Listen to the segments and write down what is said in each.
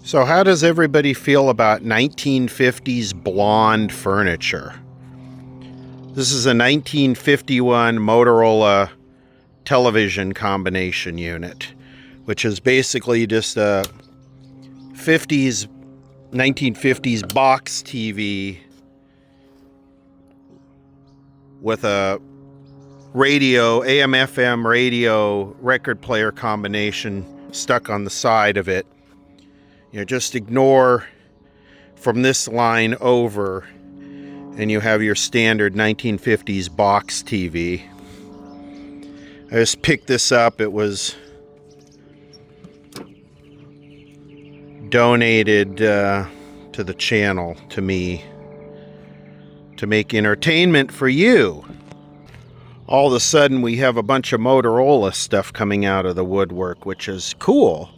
So how does everybody feel about 1950s blonde furniture? This is a 1951 Motorola television combination unit, which is basically just a 1950s box TV with a radio, AM/FM radio record player combination stuck on the side of it. You know, just ignore from this line over and you have your standard 1950s box TV. I just picked this up. It was donated to the channel to me to make entertainment for you. All of a sudden we have a bunch of Motorola stuff coming out of the woodwork, which is cool.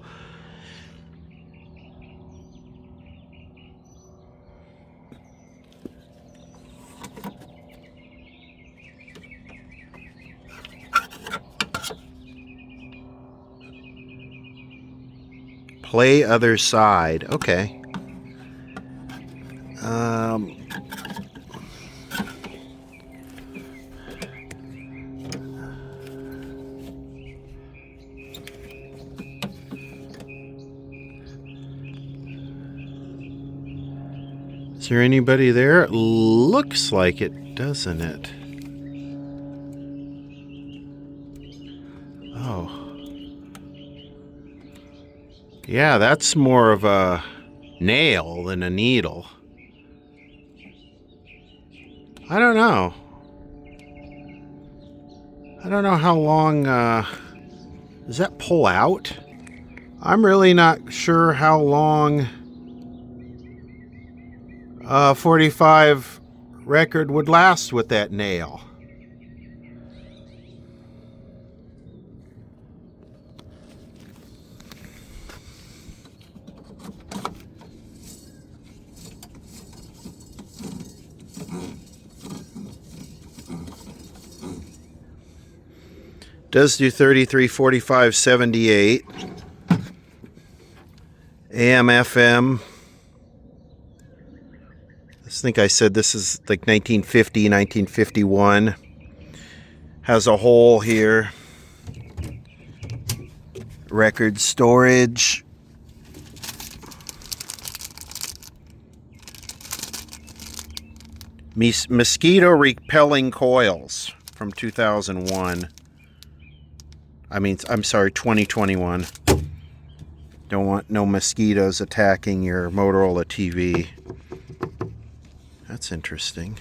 Play other side. Okay. Is there anybody there? It looks like it, doesn't it? Oh. Yeah, that's more of a nail than a needle. I don't know. I don't know how long, does that pull out? I'm really not sure how long a 45 record would last with that nail. Does do 33, 45, 78. AM, FM. I think I said this is like 1950, 1951. Has a hole here. Record storage. Mosquito repelling coils from 2001. I'm sorry, 2021. Don't want no mosquitoes attacking your Motorola TV. That's interesting.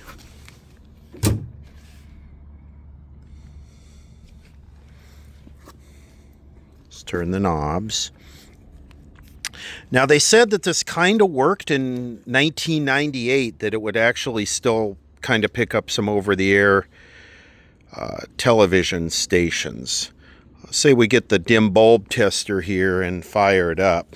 Let's turn the knobs. Now, they said that this kind of worked in 1998, that it would actually still kind of pick up some over-the-air television stations. Say we get the dim bulb tester here and fire it up.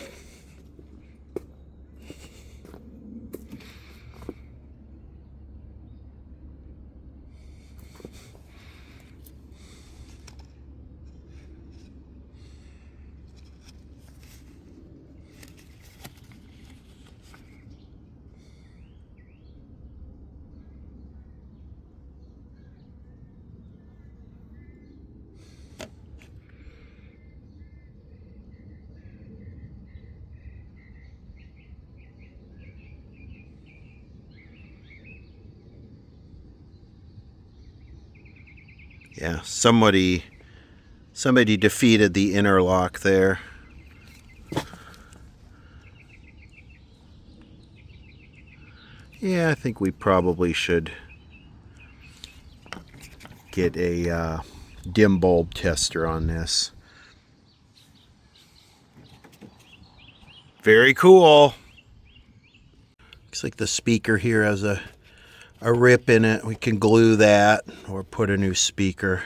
Yeah, somebody defeated the interlock there. Yeah, I think we probably should get a dim bulb tester on this. Very cool. Looks like the speaker here has a rip in it. We can glue that or put a new speaker.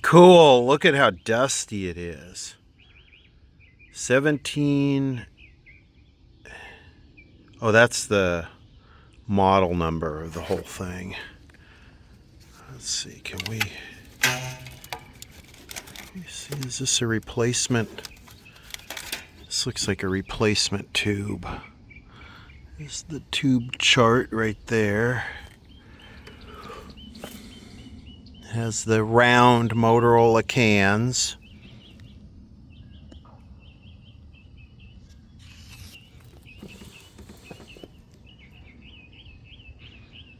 Cool. Look at how dusty it is. 17. Oh, that's the model number of the whole thing. Let's see. Can we See, is this a replacement? This looks like a replacement tube. There's the tube chart right there. It has the round Motorola cans.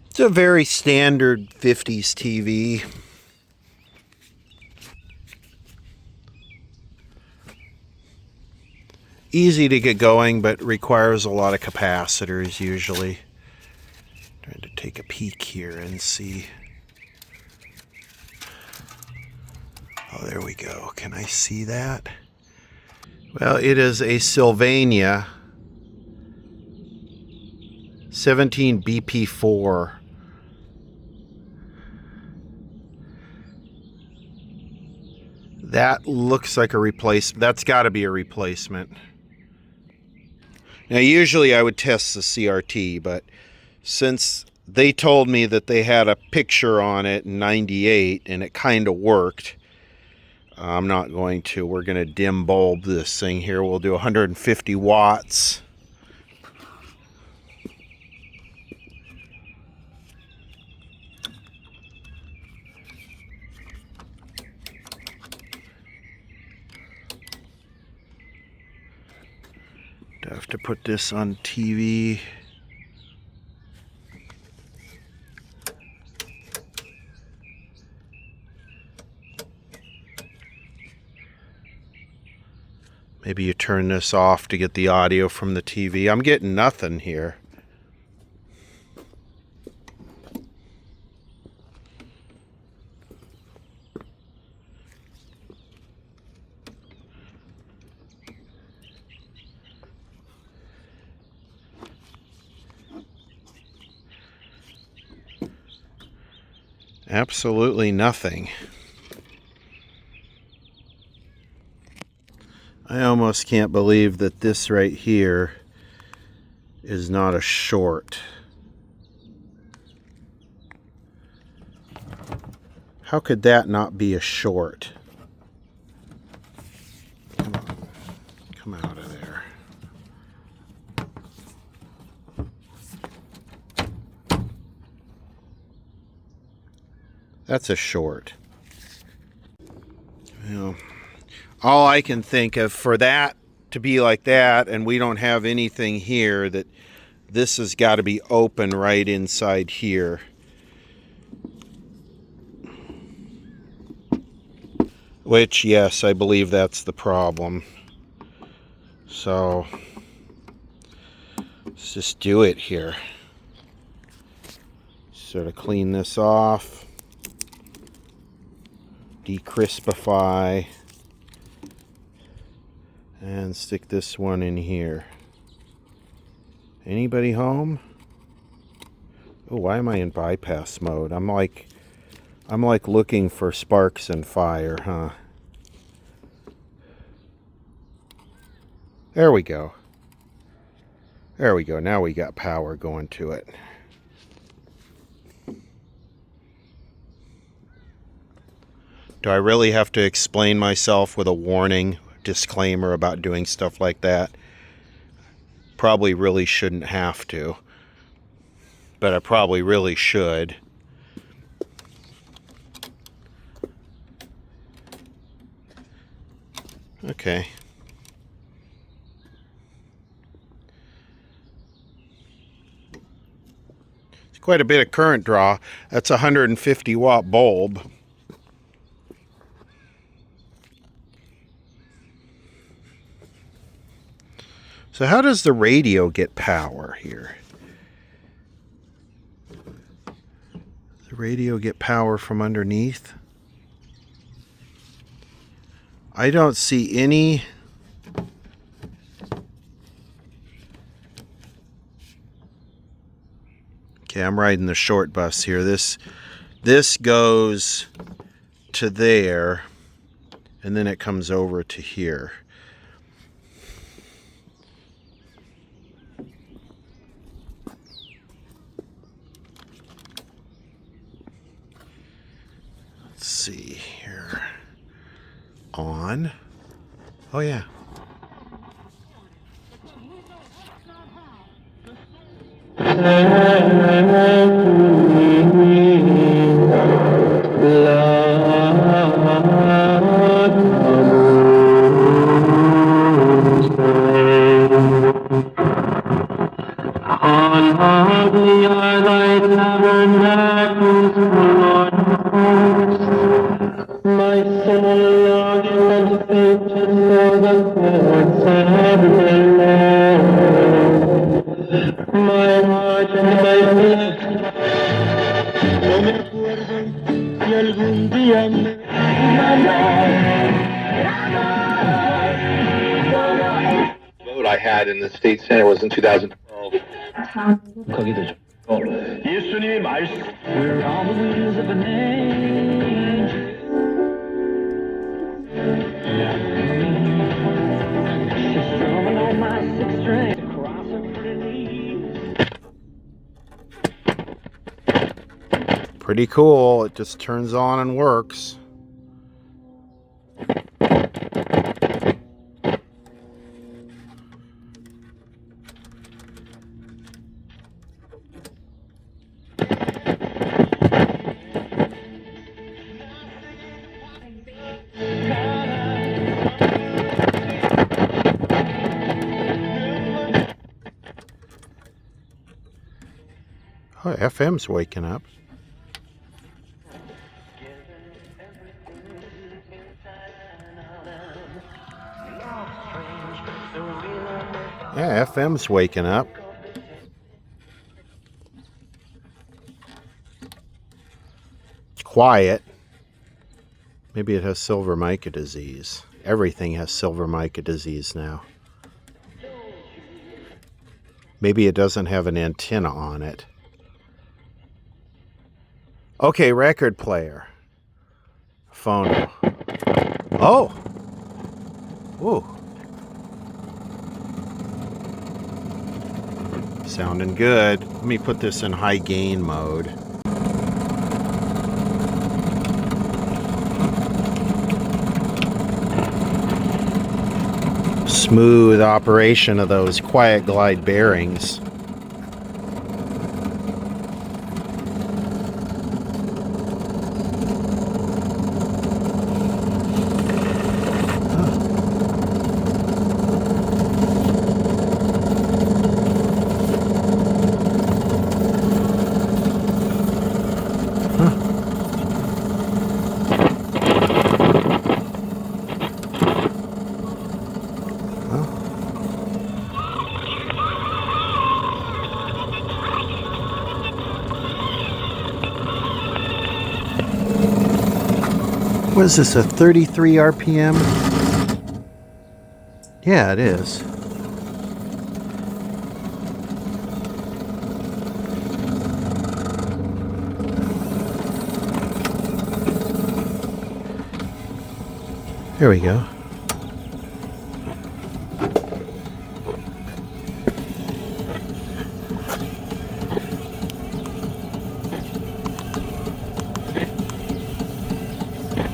It's a very standard 50s TV. Easy to get going, but requires a lot of capacitors usually. Trying to take a peek here and see. Oh, there we go. Can I see that? Well, it is a Sylvania 17 BP4. That looks like a replacement. That's got to be a replacement. Now, usually I would test the CRT, but since they told me that they had a picture on it in '98 and it kind of worked, I'm not going to. We're going to dim bulb this thing here. We'll do 150 watts. I have to put this on TV. Maybe you turn this off to get the audio from the TV. I'm getting nothing here. Absolutely nothing. I almost can't believe that this right here is not a short. How could that not be a short? Come out of there. That's a short. You know, all I can think of for that to be like that, and we don't have anything here, that this has got to be open right inside here. Which, yes, I believe that's the problem. So, let's just do it here. Sort of clean this off. Decrispify. And stick this one in here. Anybody home? Oh, why am I in bypass mode? I'm like looking for sparks and fire, huh? There we go. There we go. Now we got power going to it. Do I really have to explain myself with a warning, disclaimer about doing stuff like that? Probably really shouldn't have to, but I probably really should. Okay. It's quite a bit of current draw. That's a 150 watt bulb. So how does the radio get power here? Does the radio get power from underneath? I don't see any. Okay, I'm riding the short bus here. This goes to there, and then it comes over to here. Let's see here. On. Oh, yeah. Vote I had in the state senate was in 2012. 예수님의 말씀. We're on the wheels of an angel. She's strumming on my six string across her pretty. Pretty cool. It just turns on and works. Oh, FM's waking up. Yeah, FM's waking up. It's quiet. Maybe it has silver mica disease. Everything has silver mica disease now. Maybe it doesn't have an antenna on it. Okay, record player. Phono. Oh! Whoa. Sounding good. Let me put this in high gain mode. Smooth operation of those quiet glide bearings. What is this, a 33 RPM? Yeah, it is. There we go.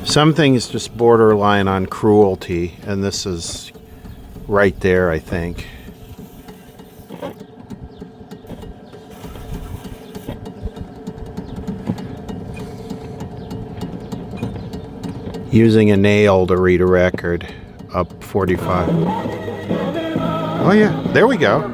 Some things just borderline on cruelty, and this is right there, I think. Using a nail to read a record up 45. Oh yeah, there we go.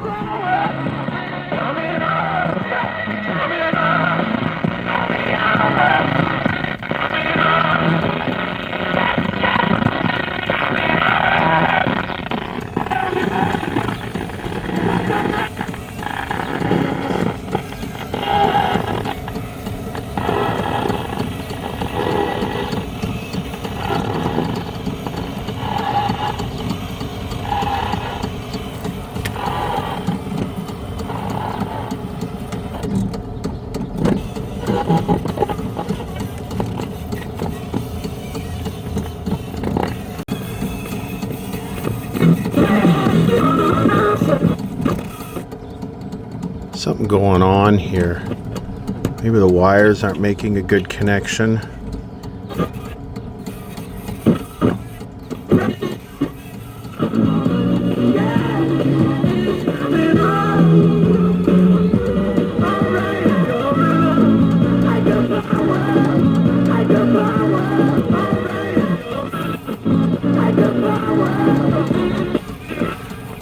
Something going on here. Maybe the wires aren't making a good connection.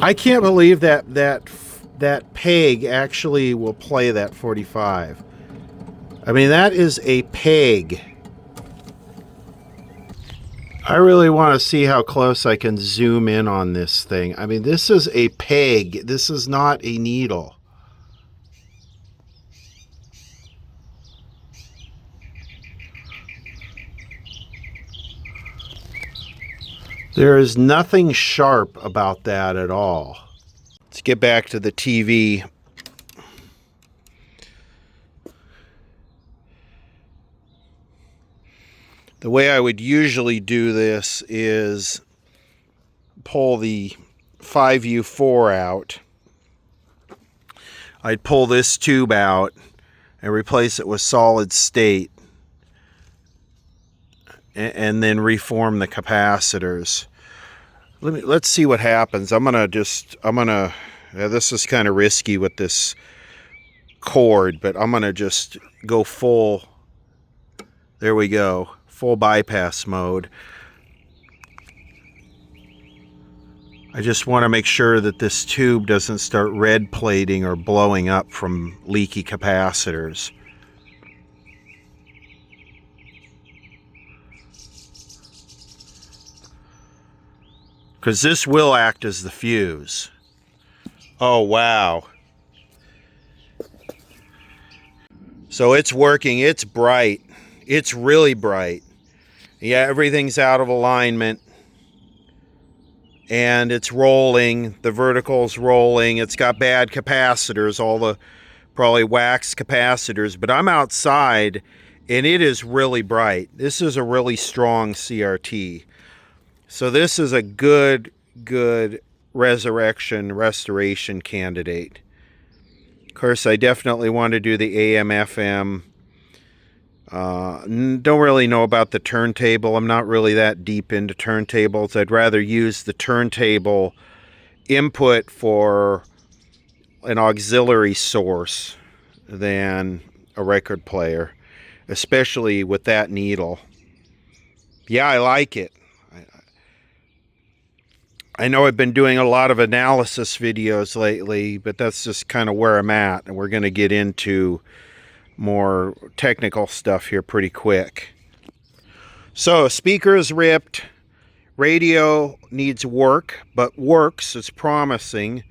I can't believe that peg actually will play that 45. I mean, that is a peg. I really want to see how close I can zoom in on this thing. I mean, this is a peg. This is not a needle. There is nothing sharp about that at all. Let's get back to the TV. The way I would usually do this is pull the 5U4 out. I'd pull this tube out and replace it with solid state, and then reform the capacitors. Let's see what happens. This is kind of risky with this cord, but I'm gonna just go full. There we go. Full bypass mode. I just want to make sure that this tube doesn't start red plating or blowing up from leaky capacitors. Because this will act as the fuse. Oh, wow. So it's working. It's bright. It's really bright. Yeah, everything's out of alignment. And it's rolling. The vertical's rolling. It's got bad capacitors, all the probably wax capacitors. But I'm outside, and it is really bright. This is a really strong CRT. So this is a good restoration candidate. Of course, I definitely want to do the AM/FM. Don't really know about the turntable. I'm not really that deep into turntables. I'd rather use the turntable input for an auxiliary source than a record player, especially with that needle. Yeah, I like it. I know I've been doing a lot of analysis videos lately, but that's just kind of where I'm at, and we're going to get into more technical stuff here pretty quick. So, speaker is ripped. Radio needs work, but works. It's promising.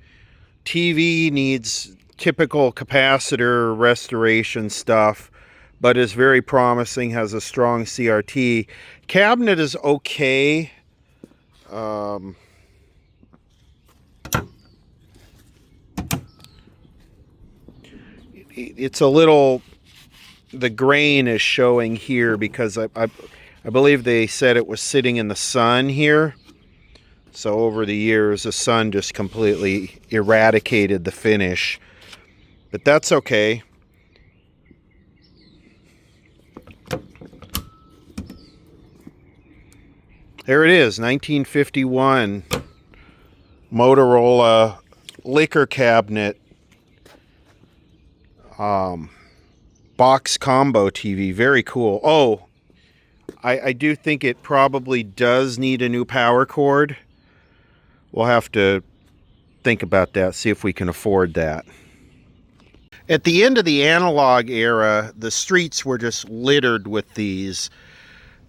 TV needs typical capacitor restoration stuff, but is very promising, has a strong CRT. Cabinet is okay. It's a little, the grain is showing here because I believe they said it was sitting in the sun here. So over the years, the sun just completely eradicated the finish. But that's okay. There it is, 1951 Motorola liquor cabinet. Box combo TV, very cool. Oh, I do think it probably does need a new power cord. We'll have to think about that, see if we can afford that. At the end of the analog era, the streets were just littered with these.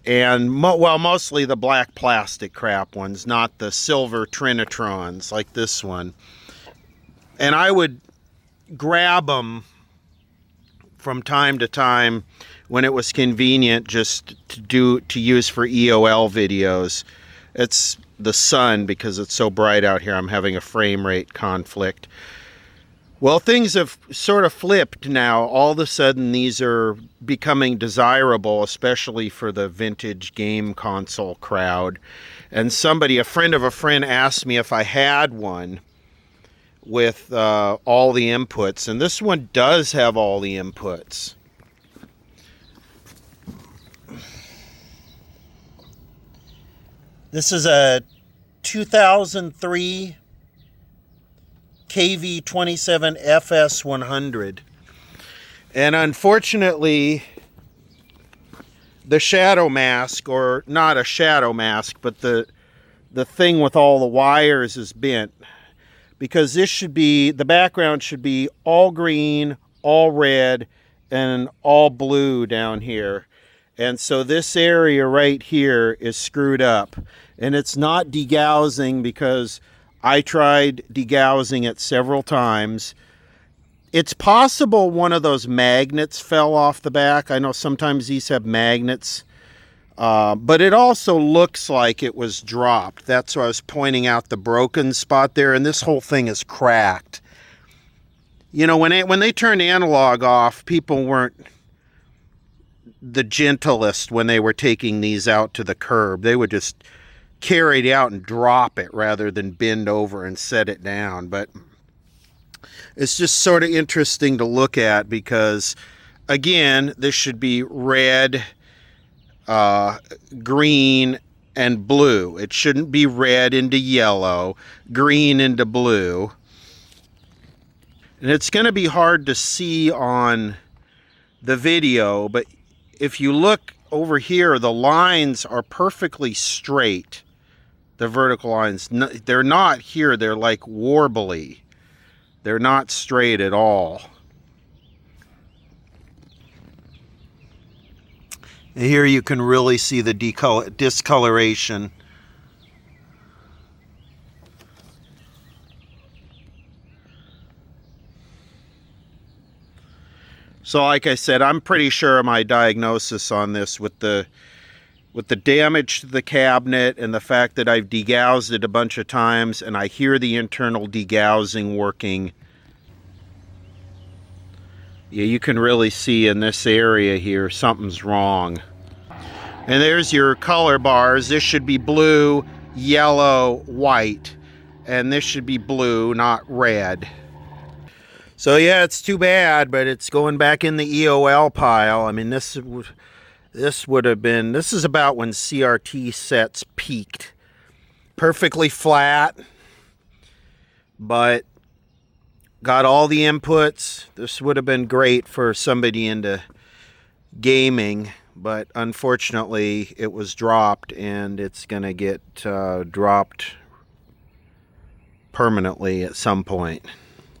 And, mostly the black plastic crap ones, not the silver Trinitrons like this one. And I would grab them from time to time when it was convenient just to use for EOL videos. It's the sun, because it's so bright out here, I'm having a frame rate conflict. Well, things have sort of flipped now. All of a sudden, these are becoming desirable, especially for the vintage game console crowd. And a friend of a friend, asked me if I had one with all the inputs, and this one does have all the inputs. This is a 2003 KV27 FS100, and unfortunately the shadow mask, or not a shadow mask, but the thing with all the wires is bent. because this should be, the background should be all green, all red, and all blue down here. And so this area right here is screwed up. And it's not degaussing because I tried degaussing it several times. It's possible one of those magnets fell off the back. I know sometimes these have magnets. But it also looks like it was dropped. That's why I was pointing out the broken spot there. And this whole thing is cracked. You know, when they turned analog off, people weren't the gentlest when they were taking these out to the curb. They would just carry it out and drop it rather than bend over and set it down. But it's just sort of interesting to look at because, again, this should be red, green, and blue. It shouldn't be red into yellow, green into blue. And it's going to be hard to see on the video, but if you look over here, the lines are perfectly straight. The vertical lines, they're not here. They're like warbly. They're not straight at all. And here you can really see the discoloration. So like I said, I'm pretty sure my diagnosis on this with the damage to the cabinet and the fact that I've degaussed it a bunch of times and I hear the internal degaussing working. Yeah, you can really see in this area here something's wrong. And there's your color bars. This should be blue, yellow, white. And this should be blue, not red. So yeah, it's too bad, but it's going back in the EOL pile. I mean, this would have been, this is about when CRT sets peaked. Perfectly flat, but got all the inputs. This would have been great for somebody into gaming, but unfortunately it was dropped, and it's going to get dropped permanently at some point.